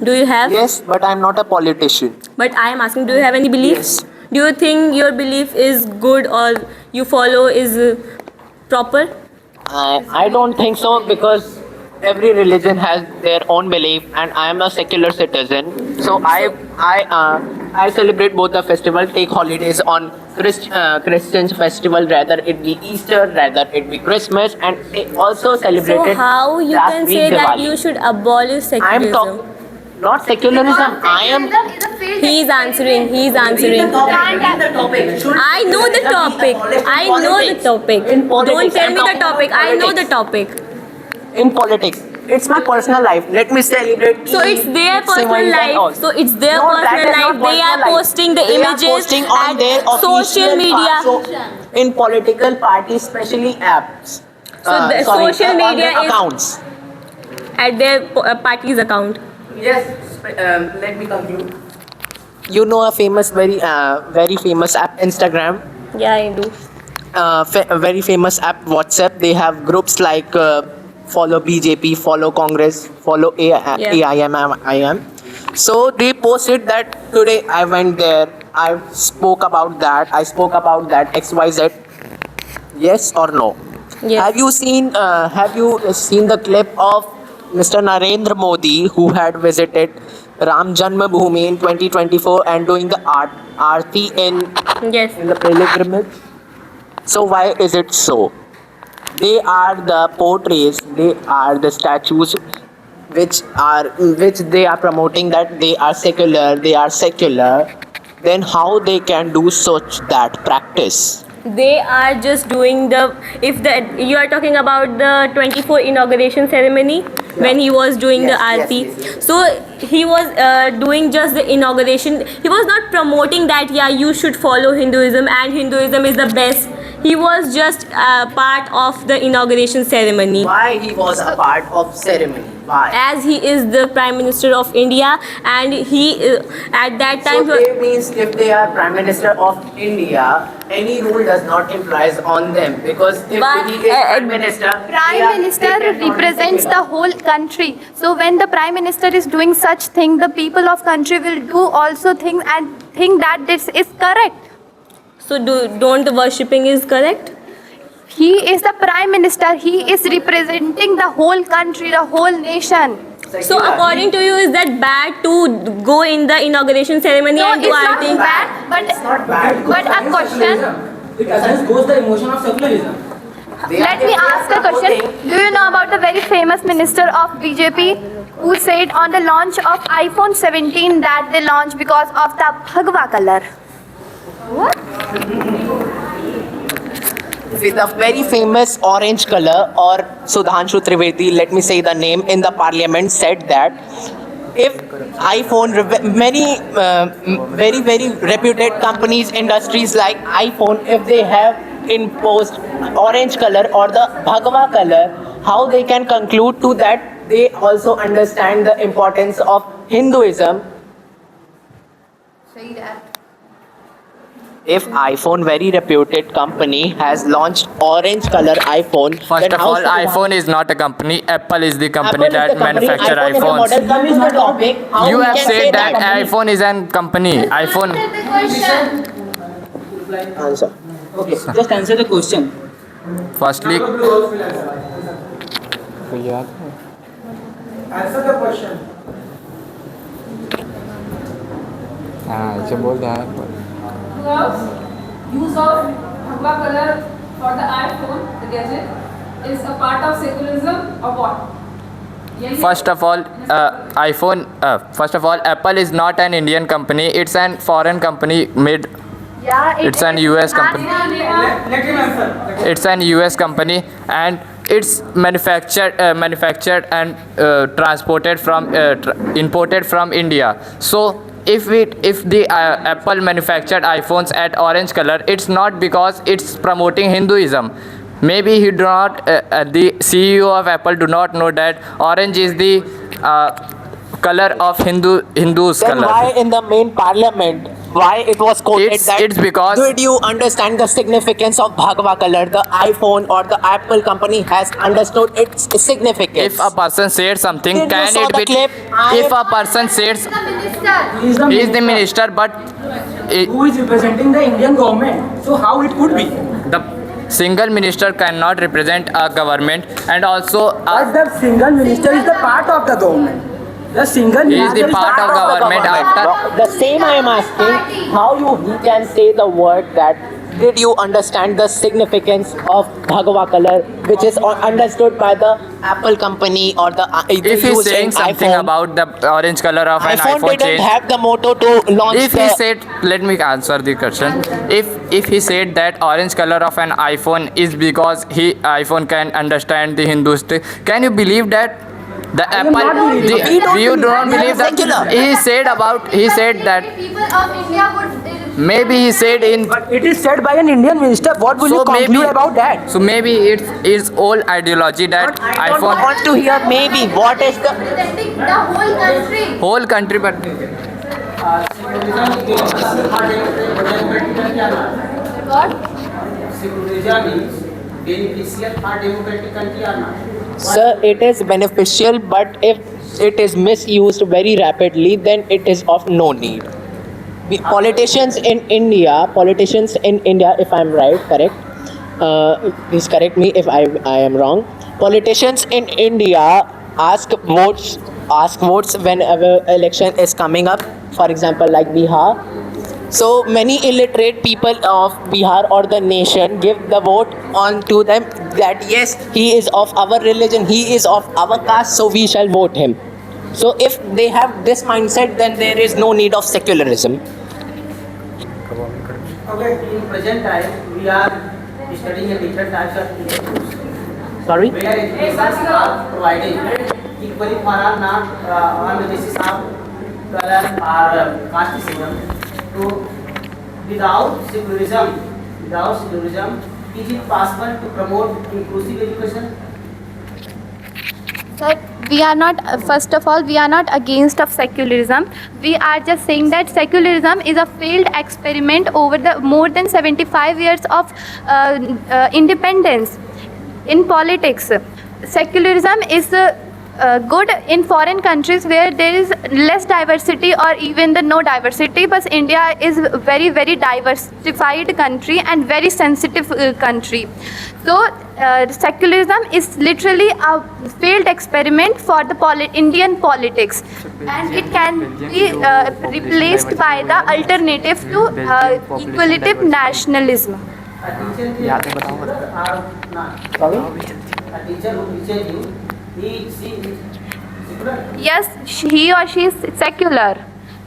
Do you have? Yes, but I'm not a politician. But I am asking, do you have any beliefs? Yes. Do you think your belief is good or you follow is proper? I don't think so, because every religion has their own belief, and I am a secular citizen. So I celebrate both the festival, take holidays on Christian festival, rather it be Easter, rather it be Christmas, and I also So celebrated how you last can week say that Diwali. you should abolish I am secularism? not secularism. I am. He is answering. He is answering. The topic. I know the topic. I know the topic. Don't tell me the topic. I know the topic. In politics, it's my personal life. Let me celebrate. So it's their personal Symbols and all. life. So it's their No, that personal is not life. They are personal life. posting the They are images posting on their at social official media. in political parties, especially apps. So the social on media their is- accounts. At their party's account. Yes. Let me conclude. You know a famous, very famous app, Instagram. Yeah, I do. A very famous app, WhatsApp. They have groups like follow BJP, follow Congress, follow AIM. So they posted that today I went there, I spoke about that, XYZ. Yes or no? Yes. Have you seen the clip of Mr. Narendra Modi, who had visited Ram Janmabhoomi in 2024 and doing the aarti Yes. in the pilgrimage? So why is it so? They are the portraits, they are the statues which they are promoting that they are secular. Then how they can do such that practice? They are just doing you are talking about the 24 inauguration ceremony when he was doing the aarti. Yes. So he was doing just the inauguration. He was not promoting that you should follow Hinduism and Hinduism is the best. He was just part of the inauguration ceremony. Why he was a part of ceremony? Why? As he is the Prime Minister of India, and he at that time. So it means if they are Prime Minister of India, any rule does not imply on them, because if But, he is Prime Minister, Prime Minister represents the whole country. So when the Prime Minister is doing such thing, the people of country will do also things and think that this is correct. So don't the worshipping is correct? He is the Prime Minister. He is representing the whole country, the whole nation. So according to you, is that bad to go in the inauguration ceremony No, and it's do not aarti? bad, but a question. It doesn't goes the emotion of secularism. Let me ask a question. Do you know about the very famous minister of BJP who said on the launch of iPhone 17 that they launched because of the Bhagwa color? What? with a very famous orange color, or Sudhanshu Trivedi, let me say the name, in the parliament said that if iPhone, many very reputed companies, industries like iPhone, if they have imposed orange color or the Bhagwa color, how they can conclude to that they also understand the importance of Hinduism. If iPhone, very reputed company, has launched orange color iPhone, First then of how all, Sudhan- iPhone is not a company. Apple is the company Apple is that the company, manufacture iPhone is the iPhones. model. Come is the topic. How You we have can say said that iPhone is an company. iPhone. Answer. Okay, just answer the question. Firstly, Answer the question. ऐसे बोल दिया Because use of Bhagwa color for the iPhone, the gadget, is a part of secularism or what? First of all, Apple is not an Indian company. It's an foreign company made. Yeah, It's an US company. Let him answer. It's an US company, and it's manufactured and transported from imported from India. So if the Apple manufactured iPhones at orange color, it's not because it's promoting Hinduism. Maybe he do not the CEO of Apple do not know that orange is the color of Hindus Then color. why in the main parliament why it was quoted that. It's because. Did you understand the significance of Bhagwa color? The iPhone or the Apple company has understood its significance. If a person said something, Did you can saw it the be? clip? If a person says The minister. he is the minister, but Who is representing the Indian government? So how it could be? the single minister cannot represent a government, and also But the single minister is the part of the government. The single He is minister the part of government after. The same I am asking, how he can say the word that. Did you understand the significance of Bhagwa color, which is understood by the Apple company or the If he's used saying in something iPhone? about the orange color of an iPhone iPhone didn't change. have the motto to launch If the. he said, let me answer the question. If he said that orange color of an iPhone is because iPhone can understand the Hindustani, can you believe that? The Apple, you don't believe that. Secular. He said that People of India would. maybe he said in. But it is said by an Indian minister. What will you conclude about that? So maybe it's all ideology that I don't iPhone want to hear maybe. What is the. Representing the whole country. whole country, but What? Secularism is beneficial for democratic country or not? Sir, it is beneficial, but if it is misused very rapidly, then it is of no need. Politicians in India, if I'm right, correct? Please correct me if I am wrong. Politicians in India ask votes whenever election is coming up. For example, like Bihar. So many illiterate people of Bihar or the nation give the vote on to them that yes, he is of our religion, he is of our caste, so we shall vote him. So if they have this mindset, then there is no need of secularism. Okay, in present time, we are studying a different types of elections. Sorry? Where educations are provided equally for all, not on the basis of color or casteism. So, without secularism, is it possible to promote inclusive education? Sir, we are not, first of all, we are not against of secularism. We are just saying that secularism is a failed experiment over the more than 75 years of independence in politics. Secularism is good in foreign countries where there is less diversity or even the no diversity, but India is very, very diversified country and very sensitive country. So secularism is literally a failed experiment for the Indian politics, and it can be replaced by the alternative to equalitative nationalism. A teacher or not? Sorry? A teacher who teaches you, he is secular. Yes, he or she is secular,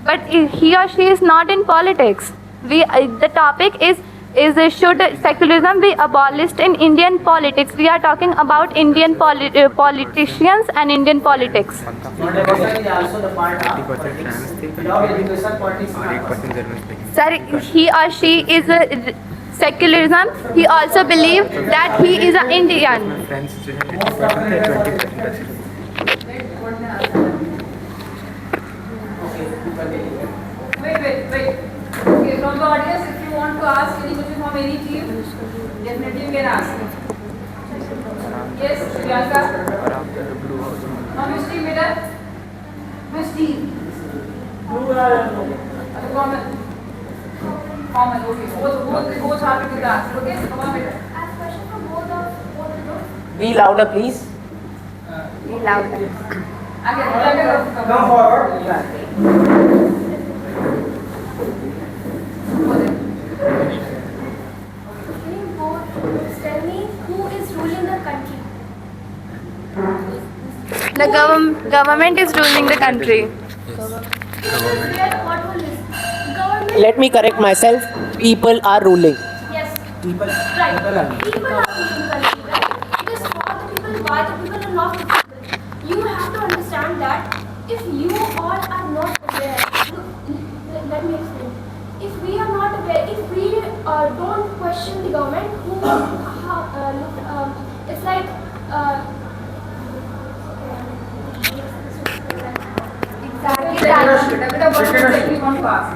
but he or she is not in politics. The topic is should secularism be abolished in Indian politics? We are talking about Indian politicians and Indian politics. Not education is also the part of politics. Without education, politics is not possible. Sir, he or she is secularism. He also believes that he is an Indian. Wait. Okay, from the audience, if you want to ask any question from any team, definitely you can ask. Yes, Priyanka? From which team, beta? Which team? Common. Common, okay. Both have to be asked. Okay, come on, beta. Be louder, please. Come forward. Can you both tell me who is ruling the country? The government is ruling the country. What will this? Government? Let me correct myself. People are ruling. Yes. Right. People are ruling the country, right? It is for the people, by the people, and not the people. You have to understand that if you all are not aware, let me explain. If we are not aware, if we don't question the government, it's like Beta, what do you want to ask?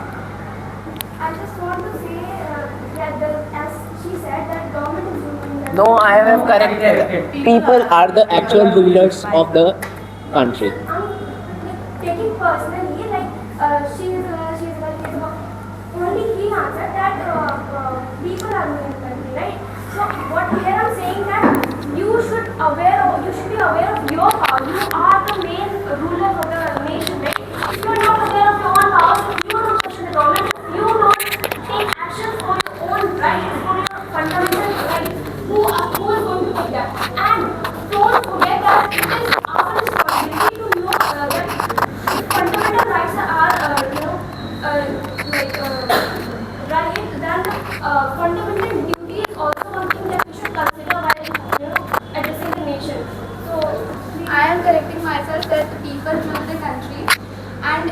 No, I have corrected. People are the actual rulers of the country. Taking personally, like she's like only he answered that people are ruling the country, right? So what here I'm saying that you should be aware of your power. You are the main rulers of the nation, right? If you are not aware of your own power, if you don't question the government, if you don't take action for your own rights, for your fundamental rights, who is going to take that? And don't forget that it is our responsibility to know that fundamental rights are, right, then fundamental duty is also something that we should consider while, addressing the nation. So, I am correcting myself that the people rule the country. And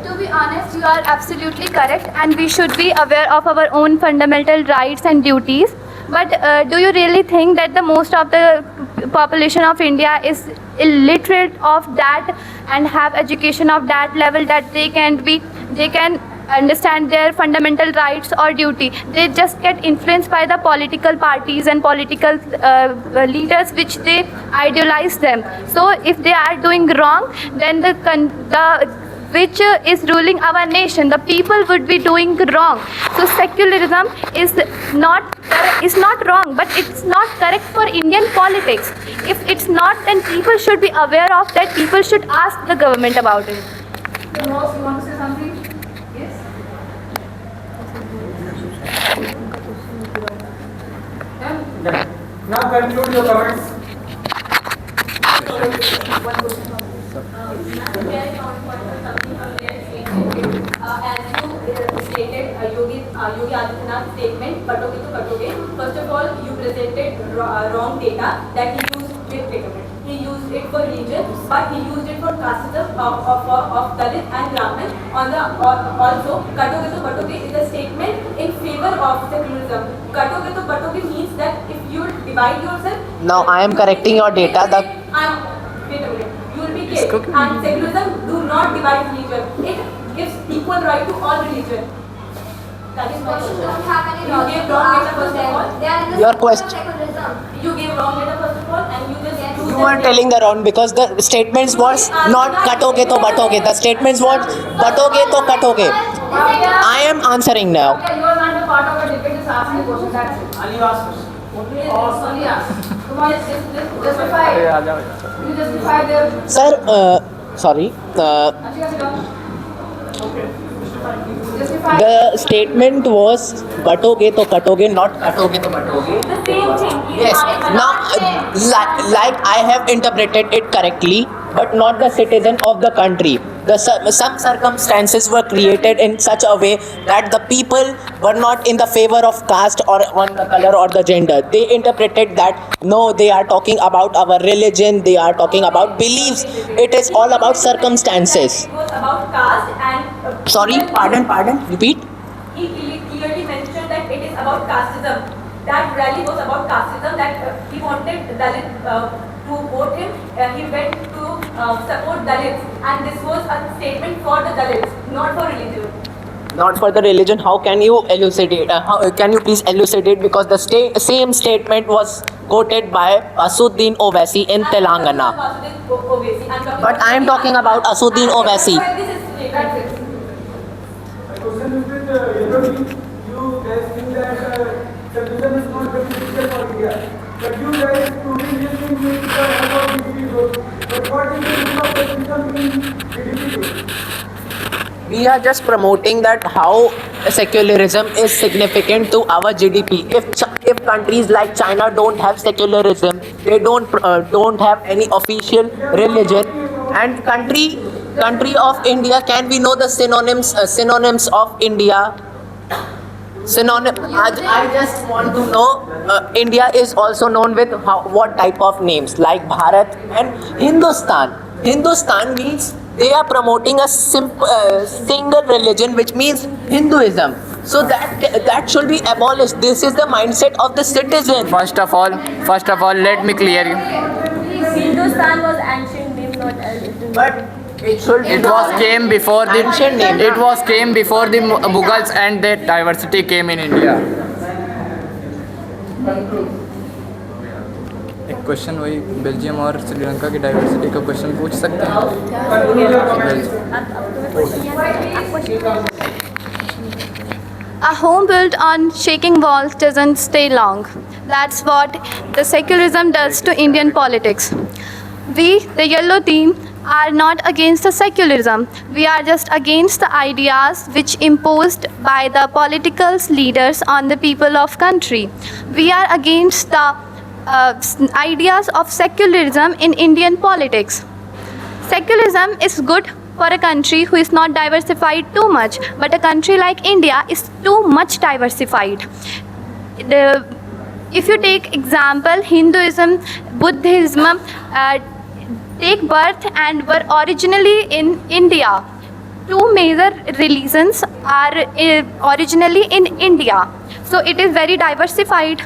to be honest, you are absolutely correct. And we should be aware of our own fundamental rights and duties. But do you really think that the most of the population of India is illiterate of that and have education of that level that they can understand their fundamental rights or duty? They just get influenced by the political parties and political leaders which they idealize them. So if they are doing wrong, then the which is ruling our nation, the people would be doing wrong. So secularism is not wrong, but it's not correct for Indian politics. If it's not, then people should be aware of that. People should ask the government about it. Ross, you want to say something? Yes? Now conclude your comments. As you stated, Yogi Adityanath's statement, katoge to katoge. First of all, you presented wrong data that he used it for religion, but he used it for casteism of Dalit and Brahmin. Also, katoge to katoge is a statement in favor of secularism. Katoge to katoge means that if you divide yourself. Now I am correcting your data. Wait a minute. You will be killed. And secularism do not divide religion. It gives equal right to all religion. That is my question. don't have any You gave wrong data first of all. They are in the Your school of question. secularism. You gave wrong data first of all, and you just used You are telling the wrong because the statements was not katoge to batoge. The statements was batoge to katoge. I am answering now. Okay, you are not the part of the debate, just ask me a question, that's it. Ali asked question. Only ask. Come on, justify. You justify the... Sir, sorry. Justify. The statement was batoge to katoge, not katoge to batoge. the same thing. Yes. Now, like I have interpreted it correctly, but not the citizen of the country. Some circumstances were created in such a way that the people were not in the favor of caste or on the color or the gender. They interpreted that no, they are talking about our religion, they are talking about beliefs. It is all about circumstances. It was about caste and. Sorry, pardon, repeat. He clearly mentioned that it is about casteism. That rally was about casteism, that he wanted Dalit to vote him. He went to support Dalits, and this was a statement for the Dalits, not for religion. Not for the religion. How can you elucidate? Can you please elucidate? Because the same statement was quoted by Asuddin Owaisi in Telangana. But I am talking about Asuddin Owaisi. This is that's it. My question is that, you guys think that secularism is not beneficial for India. But you guys proving this thing with the help of GDP growth. But what is the use of secularism in GDP growth? We are just promoting that how secularism is significant to our GDP. If countries like China don't have secularism, they don't have any official religion, and country of India, can we know the synonyms of India? I just want to know. India is also known with what type of names, like Bharat and Hindustan. Hindustan means they are promoting a single religion, which means Hinduism. So that should be abolished. This is the mindset of the citizen. First of all, let me clear you. Hindustan was ancient name, not as But it should. It was came before the Ancient name. It was came before the Mughals, and the diversity came in India. Question वही Belgium और श्रीलंका की diversity का question पूछ सकते हैं? A home built on shaking walls doesn't stay long. That's what the secularism does to Indian politics. We, the yellow team, are not against the secularism. We are just against the ideas which imposed by the political leaders on the people of country. We are against the ideas of secularism in Indian politics. Secularism is good for a country who is not diversified too much, but a country like India is too much diversified. If you take example, Hinduism, Buddhism, take birth and were originally in India. Two major religions are originally in India. So it is very diversified.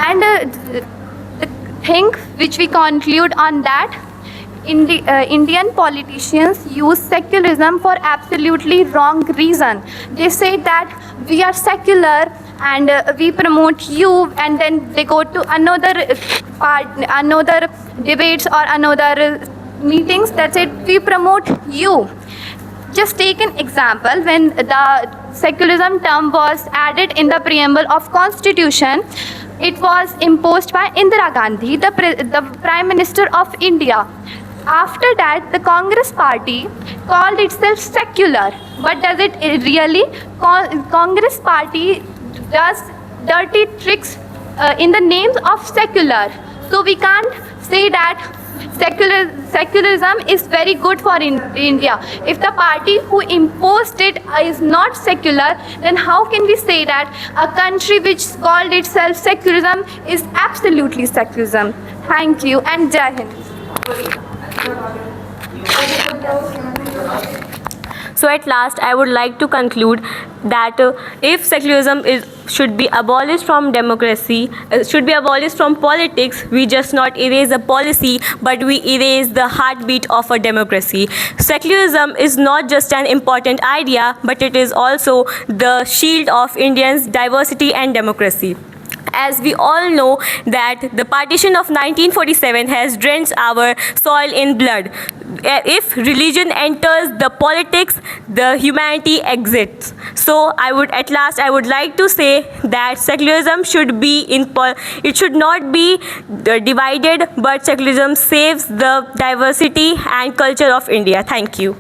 And the thing which we conclude on that, Indian politicians use secularism for absolutely wrong reason. They say that we are secular and we promote you, and then they go to another debates or another meetings that said we promote you. Just take an example, when the secularism term was added in the preamble of Constitution, it was imposed by Indira Gandhi, the Prime Minister of India. After that, the Congress party called itself secular. But does it really? Congress party does dirty tricks in the names of secular. So we can't say that secularism is very good for India. If the party who imposed it is not secular, then how can we say that a country which called itself secularism is absolutely secularism? Thank you and Jai Hind. So at last, I would like to conclude that if secularism should be abolished from democracy, should be abolished from politics, we just not erase a policy, but we erase the heartbeat of a democracy. Secularism is not just an important idea, but it is also the shield of Indians' diversity and democracy. As we all know that the partition of 1947 has drenched our soil in blood. If religion enters the politics, the humanity exits. So I would like to say that secularism should be it should not be divided, but secularism saves the diversity and culture of India. Thank you.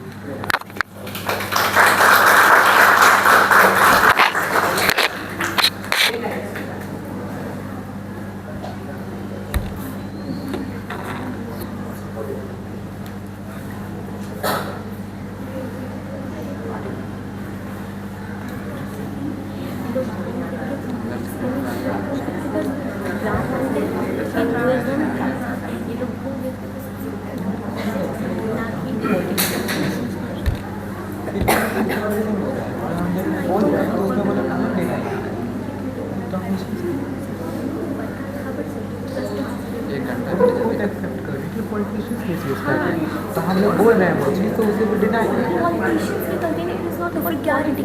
तो हम लोग बोल रहे हैं वो चीज़, तो उसे भी डिनाई करें। Politicians के contain it is not about politics.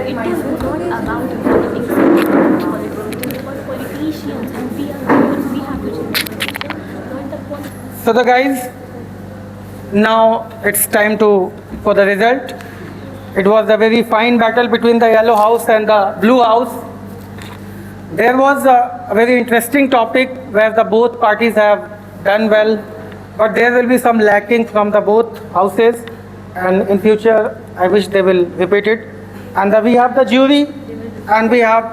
It is not about politics. It is about politicians, and we have to change the politician, not the politics. So the guys, now it's time for the result. It was a very fine battle between the yellow house and the blue house. There was a very interesting topic where the both parties have done well, but there will be some lacking from the both houses, and in future I wish they will repeat it. And we have the jury, and we have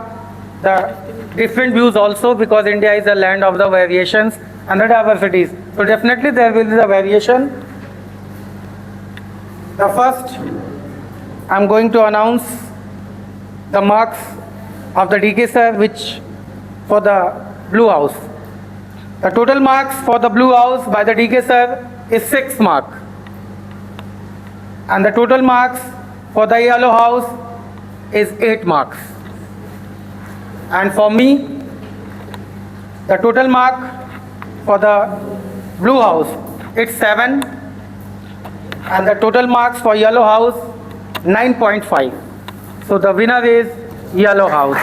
the different views also, because India is a land of the variations and the diversities. So definitely there will be the variation. The first, I'm going to announce the marks of the DK sir, which for the blue house. The total marks for the blue house by the DK sir is 6 marks. And the total marks for the yellow house is 8 marks. And for me, the total mark for the blue house, it's 7. And the total marks for yellow house, 9.5. So the winner is yellow house.